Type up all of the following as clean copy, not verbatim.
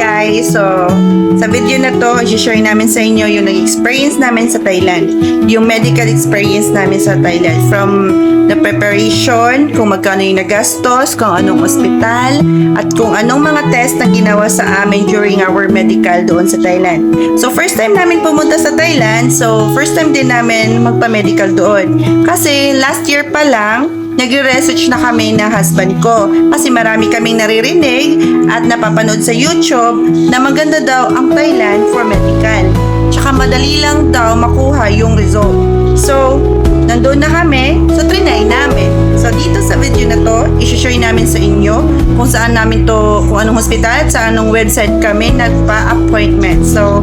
guys! So, sa video na to, i-share namin sa inyo yung nag-experience namin sa Thailand. Yung medical experience namin sa Thailand. From the preparation, kung magkano yung nagastos, kung anong ospital, at kung anong mga test na ginawa sa amin during our medical doon sa Thailand. So, first time namin pumunta sa Thailand. So, first time din namin magpa-medical doon. Kasi last year pa lang, nagre-research na kami ng husband ko kasi marami kaming naririnig at napapanood sa YouTube na maganda daw ang Thailand for medical. Tsaka madali lang daw makuha yung result. So, nandun na kami, so trinay namin. So, dito sa video na to, i-share namin sa inyo kung saan namin to, kung anong hospital at sa anong website kami nagpa-appointment. So,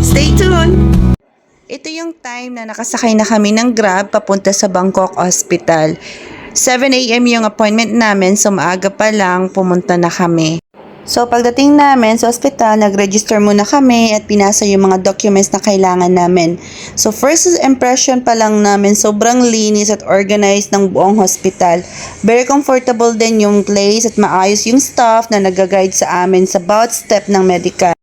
stay tuned! Ito yung time na nakasakay na kami ng Grab papunta sa Bangkok Hospital. 7 AM yung appointment namin, so maaga pa lang pumunta na kami. So pagdating namin sa ospital, nag-register muna kami at pinasa yung mga documents na kailangan namin. So first impression pa lang namin, sobrang linis at organized ng buong hospital. Very comfortable din yung place at maayos yung staff na nag-guide sa amin sa bawat step ng medical.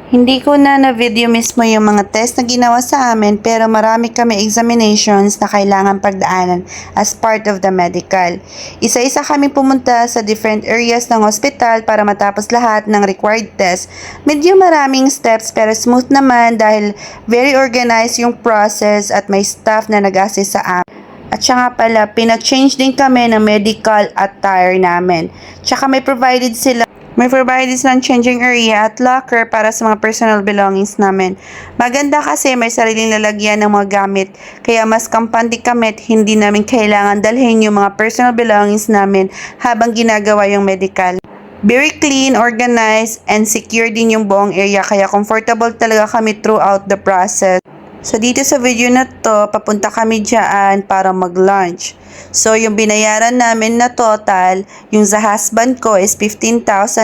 Hindi ko na video mismo yung mga test na ginawa sa amin, pero marami kami examinations na kailangan pagdaanan as part of the medical. Isa-isa kami pumunta sa different areas ng hospital para matapos lahat ng required test. Medyo maraming steps pero smooth naman dahil very organized yung process at may staff na nag-assist sa amin. At saka pala, pina-change din kami ng medical attire namin. Tsaka may provided silang changing area at locker para sa mga personal belongings namin. Maganda kasi may sariling lalagyan ng mga gamit, kaya mas kampante kami at hindi namin kailangan dalhin yung mga personal belongings namin habang ginagawa yung medical. Very clean, organized, and secure din yung buong area, kaya comfortable talaga kami throughout the process. So dito sa video na to, papunta kami dyan para mag-lunch. So yung binayaran namin na total, yung sa husband ko is 15,900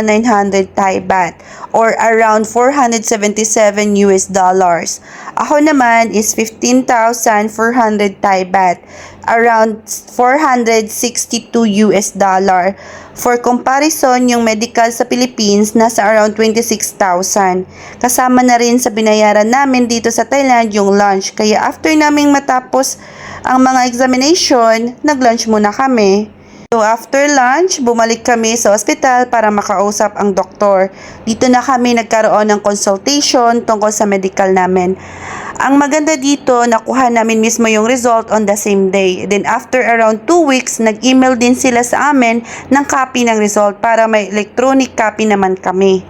Thai baht or around 477 US dollars. Ako naman is 15,400 Thai baht, around 462 US dollar. For comparison, yung medical sa Philippines nasa around 26,000. Kasama na rin sa binayaran namin dito sa Thailand yung lunch. Kaya after naming matapos ang mga examination, nag-lunch muna kami. So after lunch, bumalik kami sa ospital para makausap ang doktor. Dito na kami nagkaroon ng consultation tungkol sa medical namin. Ang maganda dito, nakuha namin mismo yung result on the same day. Then after around 2 weeks, nag-email din sila sa amin ng copy ng result para may electronic copy naman kami.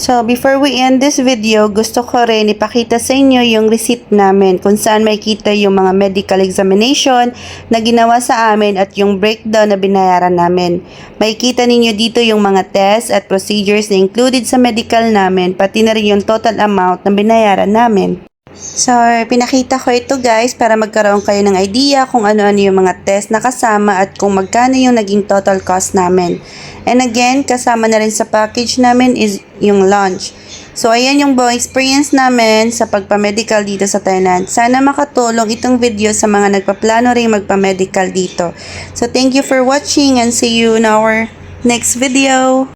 So, before we end this video, gusto ko rin ipakita sa inyo yung receipt namin kung saan makikita yung mga medical examination na ginawa sa amin at yung breakdown na binayaran namin. Makikita ninyo dito yung mga tests at procedures na included sa medical namin, pati na rin yung total amount na binayaran namin. So, pinakita ko ito guys para magkaroon kayo ng idea kung ano-ano yung mga test na kasama at kung magkano yung naging total cost namin. And again, kasama na rin sa package namin is yung lunch. So, ayan yung buong experience namin sa pagpa-medical dito sa Thailand. Sana makatulong itong video sa mga nagpaplano rin magpa-medical dito. So, thank you for watching and see you in our next video.